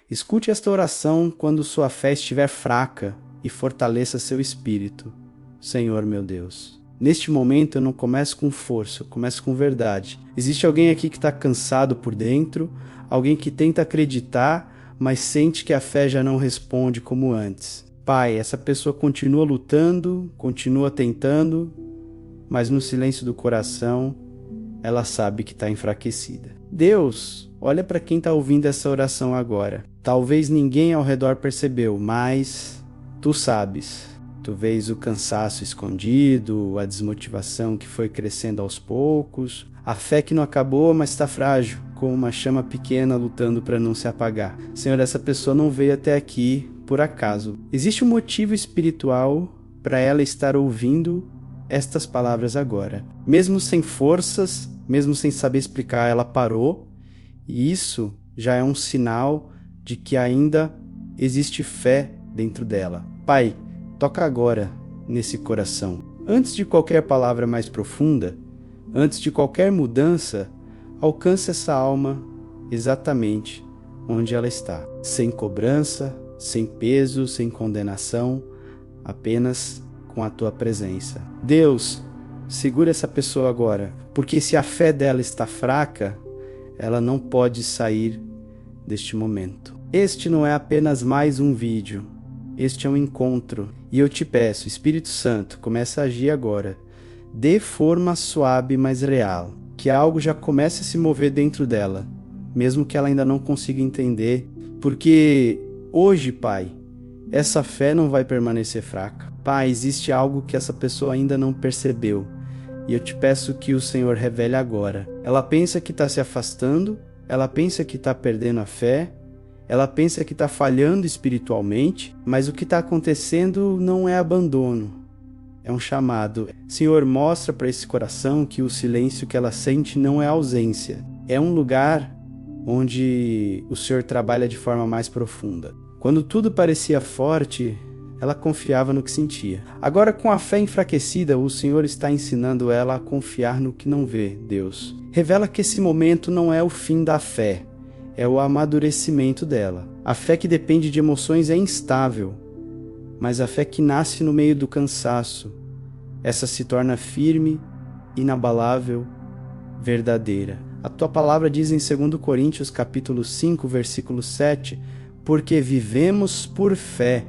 Escute esta oração quando sua fé estiver fraca e fortaleça seu espírito. Senhor meu Deus, neste momento eu não começo com força, eu começo com verdade. Existe alguém aqui que está cansado por dentro, alguém que tenta acreditar, mas sente que a fé já não responde como antes. Pai, essa pessoa continua lutando, continua tentando, mas no silêncio do coração, ela sabe que está enfraquecida. Deus, olha para quem está ouvindo essa oração agora. Talvez ninguém ao redor percebeu, mas tu sabes. Tu vês o cansaço escondido, a desmotivação que foi crescendo aos poucos, a fé que não acabou, mas está frágil, como uma chama pequena lutando para não se apagar. Senhor, essa pessoa não veio até aqui por acaso. Existe um motivo espiritual para ela estar ouvindo estas palavras agora. Mesmo sem forças, mesmo sem saber explicar, ela parou, e isso já é um sinal de que ainda existe fé dentro dela. Pai, toca agora nesse coração. Antes de qualquer palavra mais profunda, antes de qualquer mudança, alcance essa alma exatamente onde ela está. Sem cobrança, sem peso, sem condenação, apenas com a tua presença. Deus, segura essa pessoa agora, porque se a fé dela está fraca, ela não pode sair deste momento. Este não é apenas mais um vídeo, este é um encontro. E eu te peço, Espírito Santo, começa a agir agora. Dê forma suave, mas real. Que algo já comece a se mover dentro dela, mesmo que ela ainda não consiga entender. Porque hoje, Pai, essa fé não vai permanecer fraca. Pai, existe algo que essa pessoa ainda não percebeu. E eu te peço que o Senhor revele agora. Ela pensa que está se afastando, ela pensa que está perdendo a fé, ela pensa que está falhando espiritualmente, mas o que está acontecendo não é abandono, é um chamado. Senhor, mostra para esse coração que o silêncio que ela sente não é ausência, é um lugar onde o Senhor trabalha de forma mais profunda. Quando tudo parecia forte, ela confiava no que sentia. Agora, com a fé enfraquecida, o Senhor está ensinando ela a confiar no que não vê. Deus, revela que esse momento não é o fim da fé, é o amadurecimento dela. A fé que depende de emoções é instável, mas a fé que nasce no meio do cansaço, essa se torna firme, inabalável, verdadeira. A tua palavra diz em 2 Coríntios capítulo 5, versículo 7, porque vivemos por fé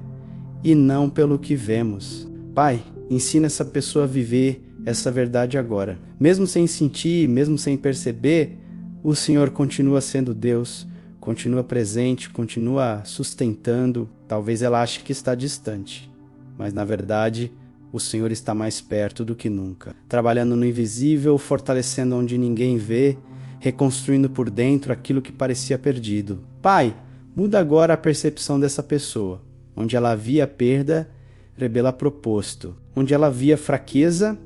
e não pelo que vemos. Pai, ensina essa pessoa a viver essa verdade agora. Mesmo sem sentir, mesmo sem perceber, o Senhor continua sendo Deus, continua presente, continua sustentando. Talvez ela ache que está distante, mas na verdade o Senhor está mais perto do que nunca, trabalhando no invisível, fortalecendo onde ninguém vê, reconstruindo por dentro aquilo que parecia perdido. Pai, muda agora a percepção dessa pessoa. Onde ela via perda, revela propósito. Onde ela via fraqueza,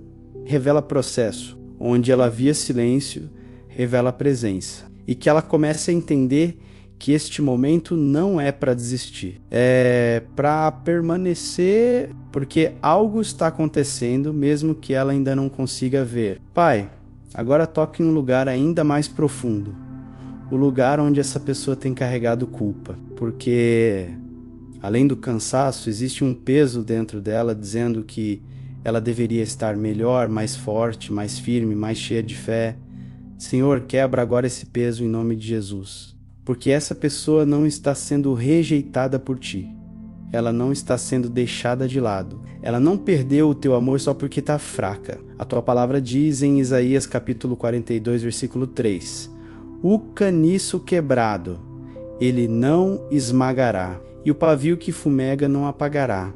revela processo. Onde ela via silêncio, revela presença. E que ela comece a entender que este momento não é para desistir. É para permanecer, porque algo está acontecendo, mesmo que ela ainda não consiga ver. Pai, agora toque em um lugar ainda mais profundo. O lugar onde essa pessoa tem carregado culpa. Porque além do cansaço, existe um peso dentro dela dizendo que ela deveria estar melhor, mais forte, mais firme, mais cheia de fé. Senhor, quebra agora esse peso em nome de Jesus. Porque essa pessoa não está sendo rejeitada por ti. Ela não está sendo deixada de lado. Ela não perdeu o teu amor só porque está fraca. A tua palavra diz em Isaías capítulo 42, versículo 3. O caniço quebrado, ele não esmagará. E o pavio que fumega não apagará.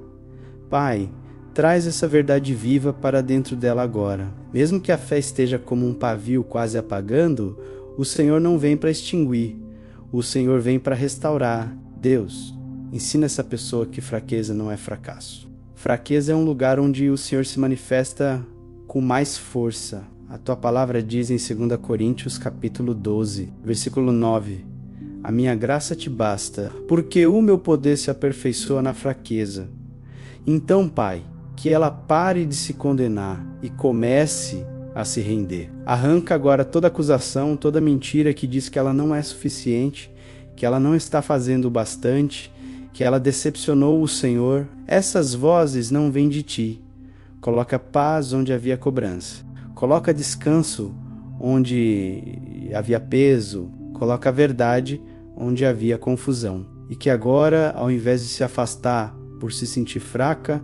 Pai, traz essa verdade viva para dentro dela agora. Mesmo que a fé esteja como um pavio quase apagando, o Senhor não vem para extinguir. O Senhor vem para restaurar. Deus, ensina essa pessoa que fraqueza não é fracasso. Fraqueza é um lugar onde o Senhor se manifesta com mais força. A tua palavra diz em 2 Coríntios capítulo 12, versículo 9. A minha graça te basta, porque o meu poder se aperfeiçoa na fraqueza. Então, Pai, que ela pare de se condenar e comece a se render. Arranca agora toda acusação, toda mentira que diz que ela não é suficiente, que ela não está fazendo o bastante, que ela decepcionou o Senhor. Essas vozes não vêm de ti. Coloca paz onde havia cobrança. Coloca descanso onde havia peso. Coloca verdade onde havia confusão. E que agora, ao invés de se afastar por se sentir fraca,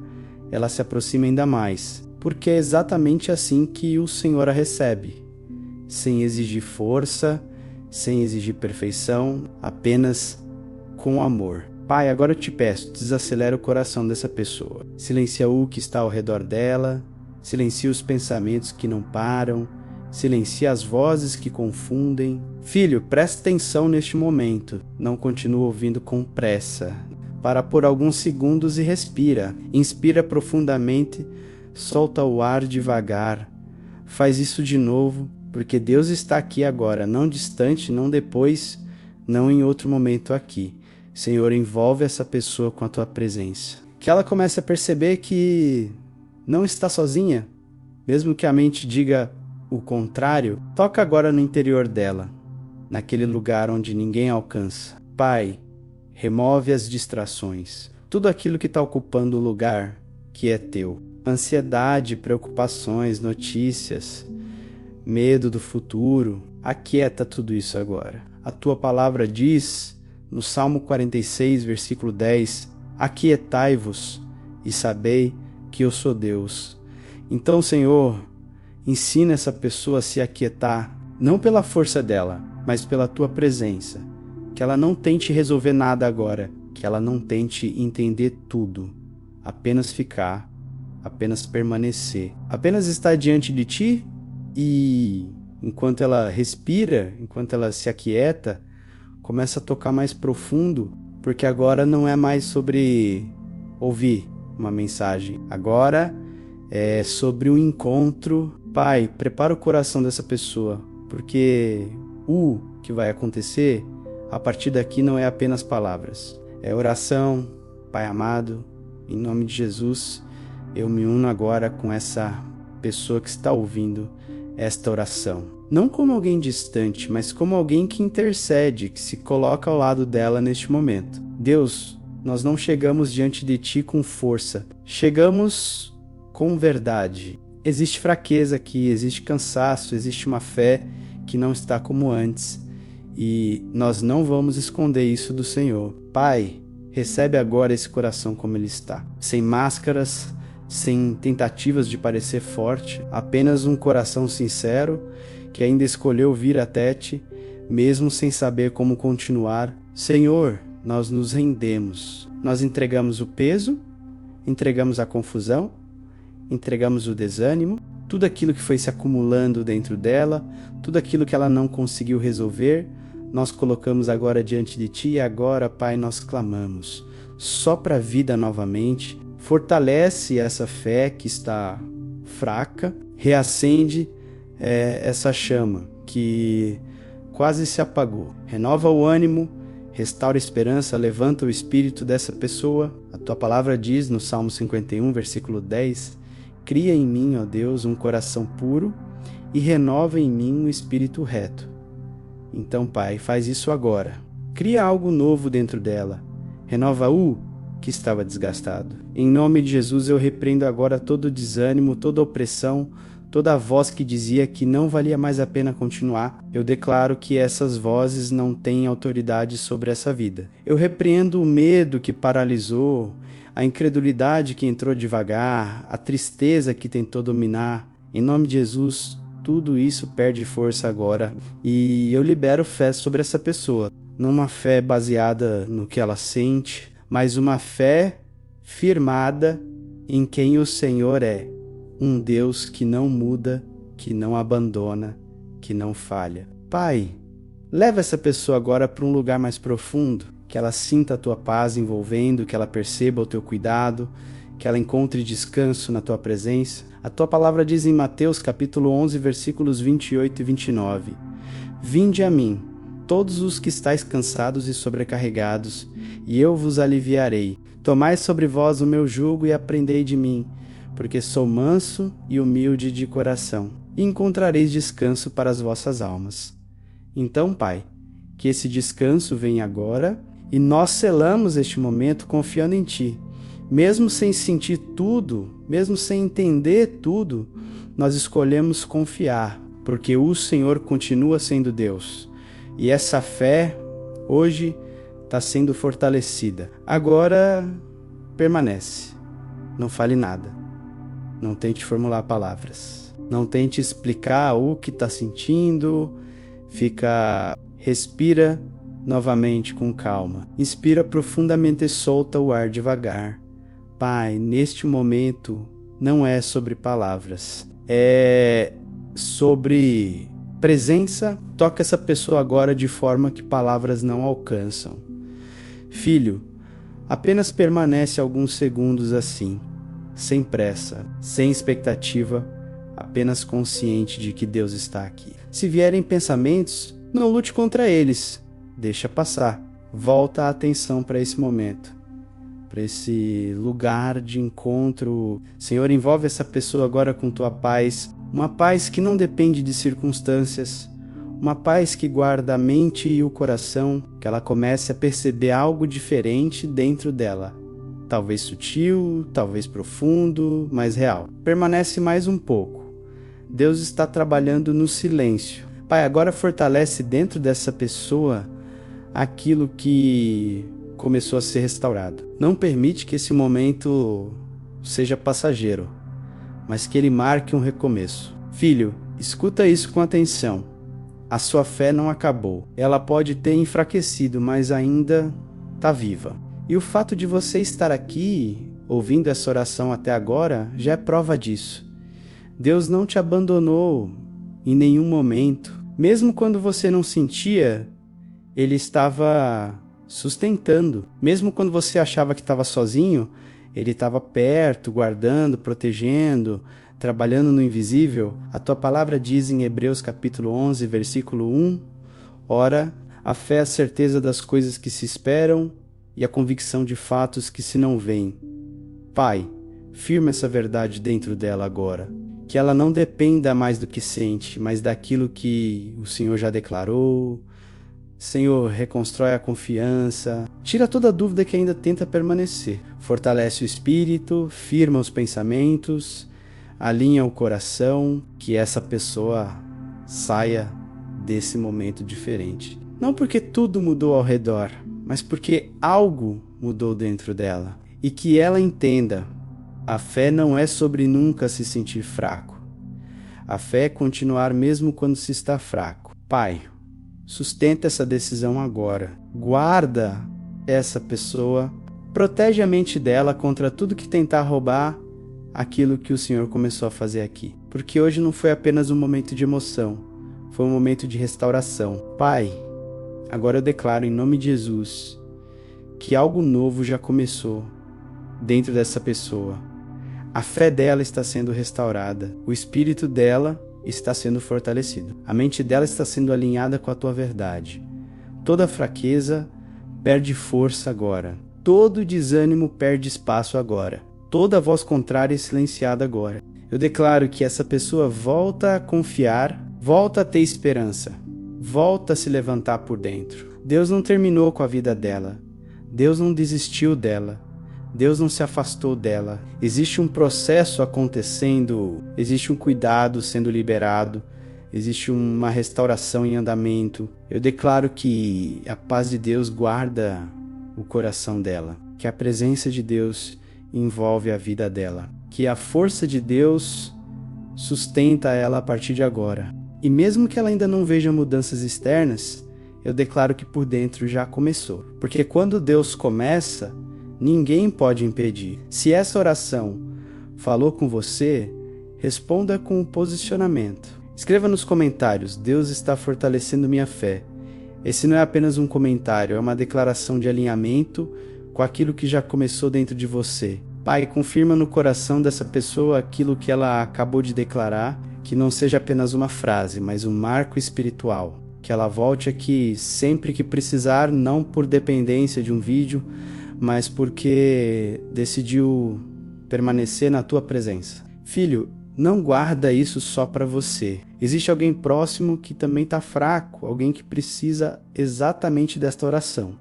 ela se aproxima ainda mais. Porque é exatamente assim que o Senhor a recebe. Sem exigir força, sem exigir perfeição, apenas com amor. Pai, agora eu te peço, desacelera o coração dessa pessoa. Silencia o que está ao redor dela, silencia os pensamentos que não param, silencia as vozes que confundem. Filho, presta atenção neste momento, não continua ouvindo com pressa. Para por alguns segundos e respira. Inspira profundamente, solta o ar devagar. Faz isso de novo, porque Deus está aqui agora, não distante, não depois, não em outro momento aqui. Senhor, envolve essa pessoa com a tua presença. Que ela comece a perceber que não está sozinha, mesmo que a mente diga o contrário. Toca agora no interior dela, naquele lugar onde ninguém alcança. Pai, remove as distrações, tudo aquilo que está ocupando o lugar que é teu. Ansiedade, preocupações, notícias, medo do futuro. Aquieta tudo isso agora. A tua palavra diz, no Salmo 46, versículo 10, aquietai-vos e sabei que eu sou Deus. Então, Senhor, ensina essa pessoa a se aquietar, não pela força dela, mas pela tua presença. Que ela não tente resolver nada agora, que ela não tente entender tudo, apenas ficar, apenas permanecer, apenas estar diante de ti e, enquanto ela respira, enquanto ela se aquieta, começa a tocar mais profundo, porque agora não é mais sobre ouvir uma mensagem, agora é sobre um encontro. Pai, prepara o coração dessa pessoa, porque o que vai acontecer a partir daqui não é apenas palavras, é oração. Pai amado, em nome de Jesus, eu me uno agora com essa pessoa que está ouvindo esta oração. Não como alguém distante, mas como alguém que intercede, que se coloca ao lado dela neste momento. Deus, nós não chegamos diante de ti com força, chegamos com verdade. Existe fraqueza aqui, existe cansaço, existe uma fé que não está como antes. E nós não vamos esconder isso do Senhor. Pai, recebe agora esse coração como ele está, sem máscaras, sem tentativas de parecer forte, apenas um coração sincero que ainda escolheu vir até ti, mesmo sem saber como continuar. Senhor, nós nos rendemos, nós entregamos o peso, entregamos a confusão, entregamos o desânimo, tudo aquilo que foi se acumulando dentro dela, tudo aquilo que ela não conseguiu resolver, nós colocamos agora diante de ti e agora, Pai, nós clamamos. Sopra a vida novamente, fortalece essa fé que está fraca, reacende essa chama que quase se apagou. Renova o ânimo, restaura a esperança, levanta o espírito dessa pessoa. A tua palavra diz no Salmo 51, versículo 10, cria em mim, ó Deus, um coração puro e renova em mim um espírito reto. Então, Pai, faz isso agora. Cria algo novo dentro dela. Renova o que estava desgastado. Em nome de Jesus, eu repreendo agora todo desânimo, toda opressão, toda voz que dizia que não valia mais a pena continuar. Eu declaro que essas vozes não têm autoridade sobre essa vida. Eu repreendo o medo que paralisou, a incredulidade que entrou devagar, a tristeza que tentou dominar. Em nome de Jesus, tudo isso perde força agora. E eu libero fé sobre essa pessoa. Não uma fé baseada no que ela sente, mas uma fé firmada em quem o Senhor é. Um Deus que não muda, que não abandona, que não falha. Pai, leva essa pessoa agora para um lugar mais profundo, que ela sinta a tua paz envolvendo, que ela perceba o teu cuidado, que ela encontre descanso na tua presença. A tua palavra diz em Mateus capítulo 11, versículos 28 e 29. Vinde a mim, todos os que estáis cansados e sobrecarregados, e eu vos aliviarei. Tomai sobre vós o meu jugo e aprendei de mim, porque sou manso e humilde de coração, e encontrareis descanso para as vossas almas. Então, Pai, que esse descanso venha agora e nós selamos este momento confiando em Ti. Mesmo sem sentir tudo, mesmo sem entender tudo, nós escolhemos confiar, porque o Senhor continua sendo Deus. E essa fé, hoje, está sendo fortalecida. Agora, permanece. Não fale nada. Não tente formular palavras. Não tente explicar o que está sentindo. Respira novamente com calma. Inspira profundamente e solta o ar devagar. Pai, neste momento não é sobre palavras, é sobre presença. Toca essa pessoa agora de forma que palavras não alcançam. Filho, apenas permanece alguns segundos assim, sem pressa, sem expectativa, apenas consciente de que Deus está aqui. Se vierem pensamentos, não lute contra eles, deixa passar. Volta a atenção para esse momento, para esse lugar de encontro. Senhor, envolve essa pessoa agora com tua paz, uma paz que não depende de circunstâncias, uma paz que guarda a mente e o coração, que ela comece a perceber algo diferente dentro dela. Talvez sutil, talvez profundo, mas real. Permanece mais um pouco. Deus está trabalhando no silêncio. Pai, agora fortalece dentro dessa pessoa aquilo que começou a ser restaurado. Não permite que esse momento seja passageiro, mas que ele marque um recomeço. Filho, escuta isso com atenção. A sua fé não acabou. Ela pode ter enfraquecido, mas ainda está viva. E o fato de você estar aqui, ouvindo essa oração até agora, já é prova disso. Deus não te abandonou em nenhum momento. Mesmo quando você não sentia, Ele estava sustentando. Mesmo quando você achava que estava sozinho, Ele estava perto, guardando, protegendo, trabalhando no invisível. A tua palavra diz em Hebreus capítulo 11, versículo 1, ora, a fé é a certeza das coisas que se esperam e a convicção de fatos que se não veem. Pai, firma essa verdade dentro dela agora, que ela não dependa mais do que sente, mas daquilo que o Senhor já declarou. Senhor, reconstrói a confiança, tira toda a dúvida que ainda tenta permanecer, fortalece o espírito, firma os pensamentos, alinha o coração, que essa pessoa saia desse momento diferente. Não porque tudo mudou ao redor, mas porque algo mudou dentro dela. E que ela entenda, a fé não é sobre nunca se sentir fraco. A fé é continuar mesmo quando se está fraco. Pai, sustenta essa decisão agora. Guarda essa pessoa, protege a mente dela contra tudo que tentar roubar aquilo que o Senhor começou a fazer aqui. Porque hoje não foi apenas um momento de emoção, foi um momento de restauração. Pai, agora eu declaro em nome de Jesus que algo novo já começou dentro dessa pessoa. A fé dela está sendo restaurada, o espírito dela está sendo fortalecido, a mente dela está sendo alinhada com a tua verdade. Toda fraqueza perde força agora, todo desânimo perde espaço agora, toda voz contrária é silenciada agora. Eu declaro que essa pessoa volta a confiar, volta a ter esperança, volta a se levantar por dentro. Deus não terminou com a vida dela, Deus não desistiu dela, Deus não se afastou dela. Existe um processo acontecendo, existe um cuidado sendo liberado, existe uma restauração em andamento. Eu declaro que a paz de Deus guarda o coração dela, que a presença de Deus envolve a vida dela, que a força de Deus sustenta ela a partir de agora. E mesmo que ela ainda não veja mudanças externas, eu declaro que por dentro já começou. Porque quando Deus começa, ninguém pode impedir. Se essa oração falou com você, responda com um posicionamento. Escreva nos comentários: Deus está fortalecendo minha fé. Esse não é apenas um comentário, é uma declaração de alinhamento com aquilo que já começou dentro de você. Pai, confirma no coração dessa pessoa aquilo que ela acabou de declarar, que não seja apenas uma frase, mas um marco espiritual. Que ela volte aqui sempre que precisar, não por dependência de um vídeo, mas porque decidiu permanecer na tua presença. Filho, não guarda isso só para você. Existe alguém próximo que também está fraco, alguém que precisa exatamente desta oração.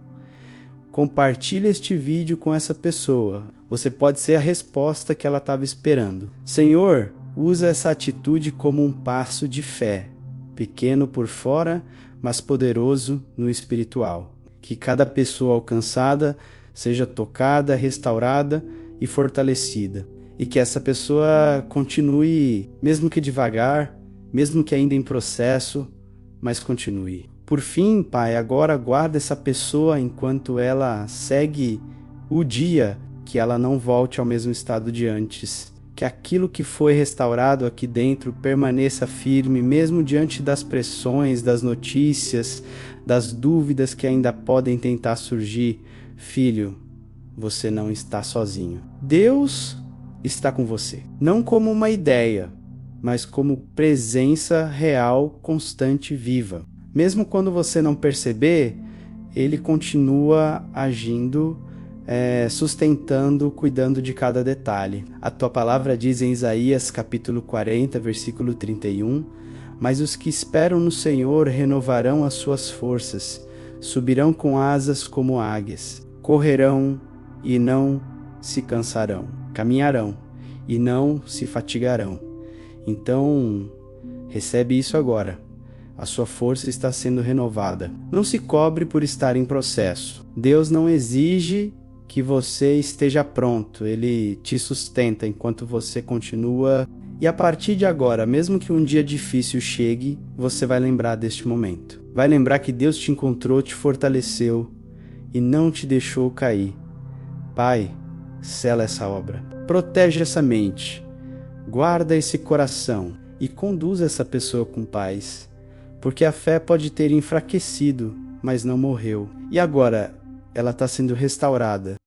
Compartilhe este vídeo com essa pessoa. Você pode ser a resposta que ela estava esperando. Senhor, usa essa atitude como um passo de fé, pequeno por fora, mas poderoso no espiritual. Que cada pessoa alcançada seja tocada, restaurada e fortalecida. E que essa pessoa continue, mesmo que devagar, mesmo que ainda em processo, mas continue. Por fim, Pai, agora guarda essa pessoa enquanto ela segue o dia, que ela não volte ao mesmo estado de antes. Que aquilo que foi restaurado aqui dentro permaneça firme, mesmo diante das pressões, das notícias, das dúvidas que ainda podem tentar surgir. Filho, você não está sozinho. Deus está com você. Não como uma ideia, mas como presença real, constante e viva. Mesmo quando você não perceber, Ele continua agindo, sustentando, cuidando de cada detalhe. A tua palavra diz em Isaías capítulo 40, versículo 31, mas os que esperam no Senhor renovarão as suas forças, subirão com asas como águias, correrão e não se cansarão, caminharão e não se fatigarão. Então, recebe isso agora. A sua força está sendo renovada. Não se cobre por estar em processo. Deus não exige que você esteja pronto. Ele te sustenta enquanto você continua. E a partir de agora, mesmo que um dia difícil chegue, você vai lembrar deste momento. Vai lembrar que Deus te encontrou, te fortaleceu e não te deixou cair. Pai, sela essa obra. Protege essa mente. Guarda esse coração e conduza essa pessoa com paz. Porque a fé pode ter enfraquecido, mas não morreu. E agora ela está sendo restaurada.